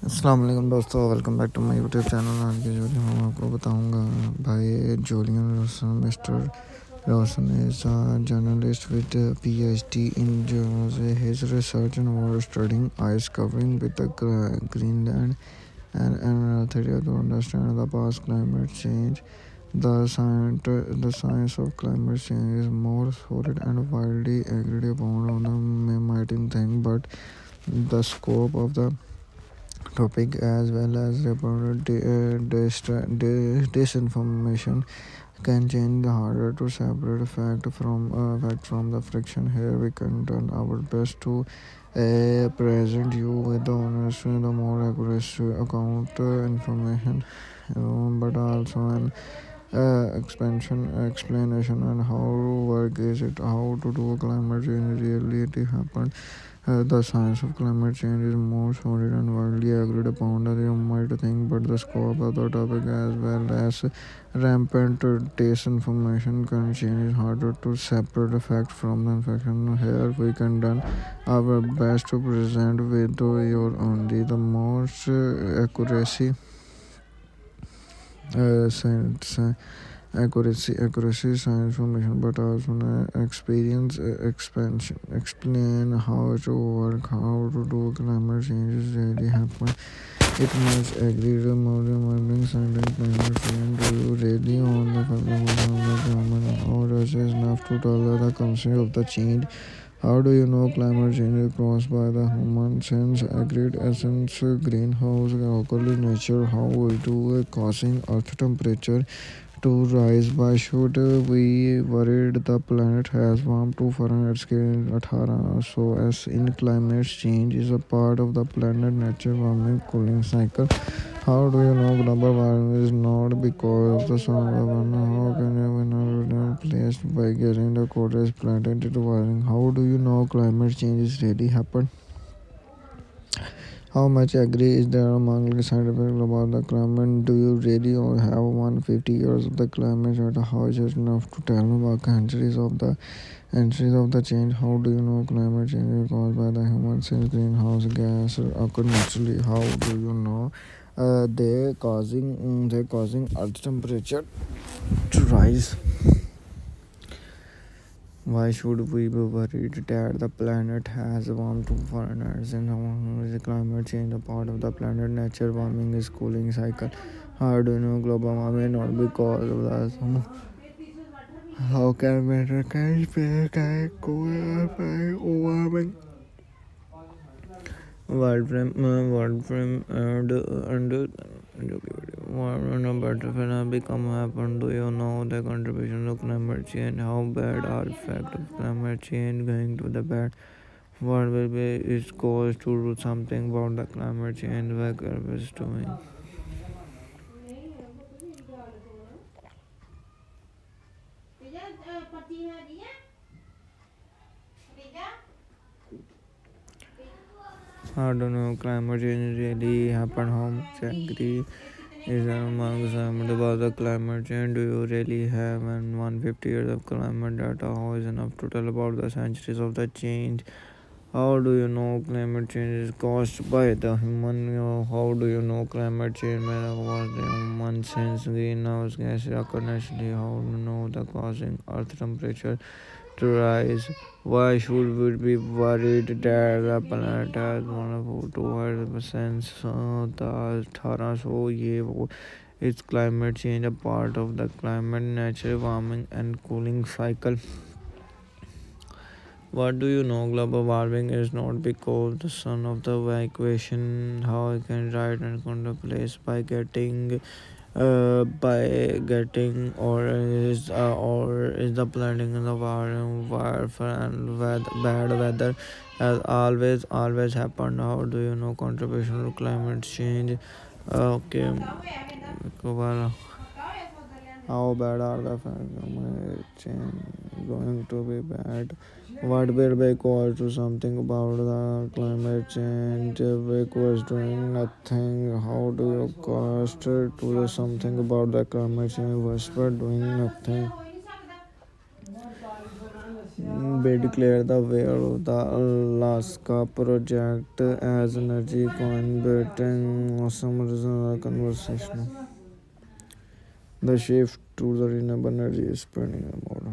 अस्सलाम वालेकुम दोस्तों, welcome back to my YouTube channel. आज की वीडियो में आपको बताऊंगा भाई Julian Roshan. Mister Roshan is a journalist with a PhD in journalism. His research involves studying ice covering with the Greenland and theory to understand the past climate change. The science of climate change is more solid and widely agreed upon on the mighty thing, but the scope of the topic as well as reported disinformation can change the harder to separate fact from the friction. Here we can turn our best to present you with the honest, the more accurate account information, but also an explanation on how work is it, how to do climate change really happened. The science of climate change is more solid and widely agreed upon than you might think, but the scope of the topic as well as rampant disinformation can change. It's harder to separate the fact from the fiction. Here we can done our best to present with your only the most science accuracy science information, but also an experience expansion explain how to work, how to do climate changes really happen. It must agree the modern science climate change. Do you really on the government or does it enough to tell the concept of the change? How do you know climate change is caused by the human sense agreed essence greenhouse locally nature? How we do causing earth temperature to rise? Why should we worried the planet has warmed to Fahrenheit scale 18 so as in climate change is a part of the planet nature warming cooling cycle? How do you know global warming is not because of the sun? How can you be replaced by getting the coldest planet into warming? How do you know climate change is really happened? How much agree is there among scientists about the climate? Do you really have 150 years of the climate data? How is it enough to tell about entries of the change? How do you know climate change is caused by the human since greenhouse gas occur naturally? How do you know they causing earth temperature to rise? Why should we be worried that the planet has warmed to Fahrenheit and is climate change a part of the planet nature warming is cooling cycle? How do you know global warming not because of the sun? How can matter can cool warming? World frame and butterfly become happen. Do you know the contribution of climate change? How bad are effect of climate change going to the bad? What will be its cause to do something about the climate change? What is doing? I don't know climate change really happen. How much agree is there among some about the climate change? Do you really have an 150 years of climate data? How is enough to tell about the centuries of the change? How do you know climate change is caused by the human? How do you know climate change was the human since greenhouse gas occur naturally? How do you know the causing earth temperature to rise? Why should we be worried that the planet has 102% the 18 so is climate change a part of the climate nature warming and cooling cycle? What do you know? Global warming is not because the sun of the equation. How I can write and contemplate by getting or is the planning in the warfare and bad weather has always happened. How do you know contribution to climate change? Okay, well, how bad are the climate change going to be bad? What will be cause to something about the climate change? Because doing nothing. How do you cost to do something about the climate change? Whisper doing nothing. They declared the aware of the Alaska project as energy converting awesome original conversation. The shift to the renewable energy is spreading more.